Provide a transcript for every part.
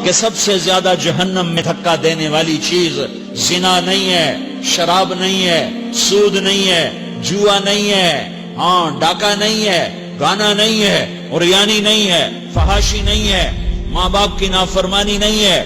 کہ سب سے زیادہ جہنم میں دھکا دینے والی چیز زنا نہیں ہے، شراب نہیں ہے، سود نہیں ہے، جوا نہیں ہے، ڈاکہ نہیں ہے، گانا نہیں ہے، عریانی نہیں ہے، فحاشی نہیں ہے، ماں باپ کی نافرمانی نہیں ہے،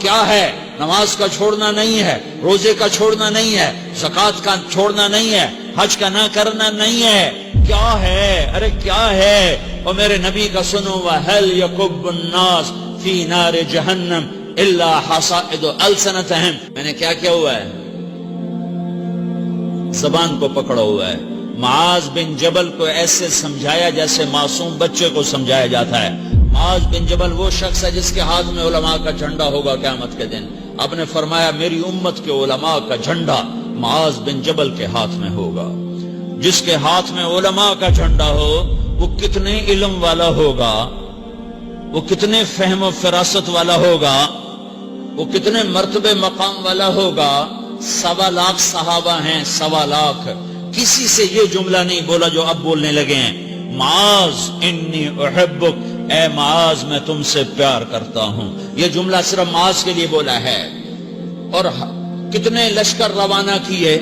کیا ہے؟ نماز کا چھوڑنا نہیں ہے، روزے کا چھوڑنا نہیں ہے، زکوٰۃ کا چھوڑنا نہیں ہے، حج کا نہ کرنا نہیں ہے، کیا ہے؟ ارے کیا ہے؟ اور میرے نبی کا سنو، وَهَلْ يَكُبُّ النَّاسِ فِي نَارِ جَهَنَّمَ إِلَّا حَصَائِدُ أَلْسِنَتِهِمْ۔ میں نے کیا کیا ہوا ہے؟ زبان کو پکڑا ہوا ہے۔ معاذ بن جبل کو ایسے سمجھایا جیسے معصوم بچے کو سمجھایا جاتا ہے۔ معاذ بن جبل وہ شخص ہے جس کے ہاتھ میں علماء کا جھنڈا ہوگا قیامت کے دن۔ آپ نے فرمایا میری امت کے علماء کا جھنڈا معاذ بن جبل کے ہاتھ میں ہوگا۔ جس کے ہاتھ میں علماء کا جھنڈا ہو وہ کتنے علم والا ہوگا، وہ کتنے فہم و فراست والا ہوگا، وہ کتنے مرتبے مقام والا ہوگا۔ 1.25 لاکھ صحابہ ہیں، 1.25 لاکھ۔ کسی سے یہ جملہ نہیں بولا جو اب بولنے لگے ہیں، معاذ انی احبک، اے معاذ میں تم سے پیار کرتا ہوں۔ یہ جملہ صرف معاذ کے لیے بولا ہے۔ اور کتنے لشکر روانہ کیے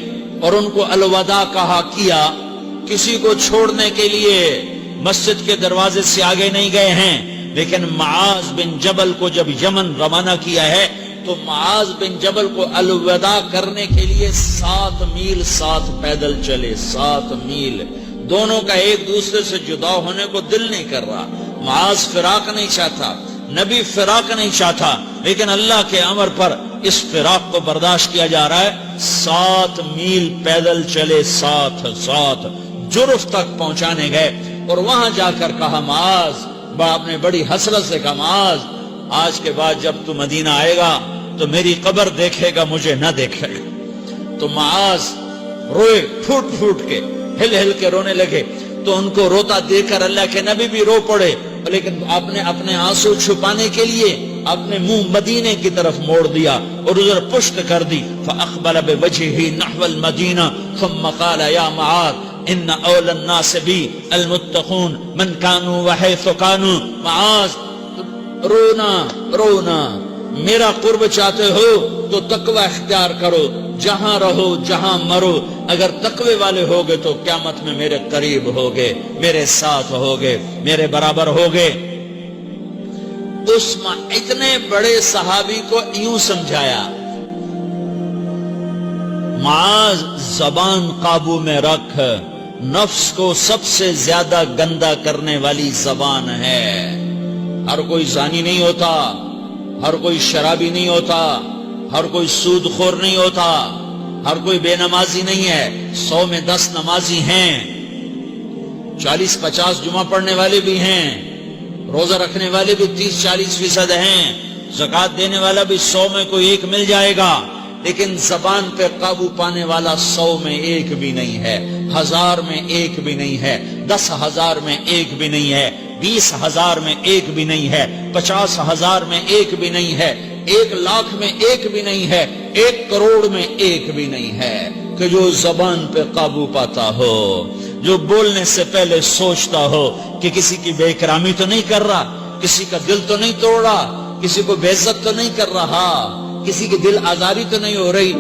اور ان کو الوداع کہا کیا، کسی کو چھوڑنے کے لیے مسجد کے دروازے سے آگے نہیں گئے ہیں، لیکن معاذ بن جبل کو جب یمن روانہ کیا ہے تو معاذ بن جبل کو الوداع کرنے کے لیے 7 میل 7 پیدل چلے، 7 میل۔ دونوں کا ایک دوسرے سے جدا ہونے کو دل نہیں کر رہا۔ معاذ فراق نہیں چاہتا، نبی فراق نہیں چاہتا، لیکن اللہ کے امر پر اس فراق کو برداشت کیا جا رہا ہے۔ 7 میل پیدل چلے، 7 جرف تک پہنچانے گئے اور وہاں جا کر کہا معاذ، باپ نے بڑی حسرت سے کہا معاذ آج کے بعد جب تو مدینہ آئے گا تو میری قبر دیکھے گا، مجھے نہ دیکھے گا۔ تو معاذ روئے، پھوٹ پھوٹ کے، ہل ہل کے رونے لگے۔ تو ان کو روتا دیکھ کر اللہ کے نبی بھی رو پڑے، لیکن آپ نے اپنے آنسو چھپانے کے لیے اپنے منہ مدینے کی طرف موڑ دیا اور ادھر پشت کر دی۔ فَأَقْبَلَ بِوَجْهِهِ نَحْوَ الْمَدِينَةِ ثُمَّ قَالَ يَا مُعَاذ إِنَّ أَوْلَى النَّاسِ بِي الْمُتَّقُونَ مَنْ كَانُوا وَحَيْثُ كَانُوا۔ معاذ رونا، میرا قرب چاہتے ہو تو تقوی اختیار کرو، جہاں رہو جہاں مرو، اگر تقوی والے ہوگے تو قیامت میں میرے قریب ہوگے، میرے ساتھ ہوگے، میرے برابر ہوگے۔ اس اتنے بڑے صحابی کو یوں سمجھایا، معاذ زبان قابو میں رکھ، نفس کو سب سے زیادہ گندا کرنے والی زبان ہے۔ ہر کوئی زانی نہیں ہوتا، ہر کوئی شرابی نہیں ہوتا، ہر کوئی سود خور نہیں ہوتا، ہر کوئی بے نمازی نہیں ہے۔ 100 میں 10 نمازی ہیں، 40-50 جمعہ پڑھنے والے بھی ہیں، روزہ رکھنے والے بھی 30-40% ہیں، زکوٰۃ دینے والا بھی 100 میں کوئی ایک مل جائے گا، لیکن زبان پہ قابو پانے والا 100 میں ایک بھی نہیں ہے، 1000 میں ایک بھی نہیں ہے، 10,000 میں ایک بھی نہیں ہے، 20,000 میں ایک بھی نہیں ہے، 50,000 میں ایک بھی نہیں ہے، 1,00,000 میں ایک بھی نہیں ہے، 1 کروڑ میں ایک بھی نہیں ہے کہ جو زبان پہ قابو پاتا ہو، جو بولنے سے پہلے سوچتا ہو کہ کسی کی بے اکرامی تو نہیں کر رہا، کسی کا دل تو نہیں توڑ رہا، کسی کو بے عزت تو نہیں کر رہا، کسی کی دل آزاری تو نہیں ہو رہی۔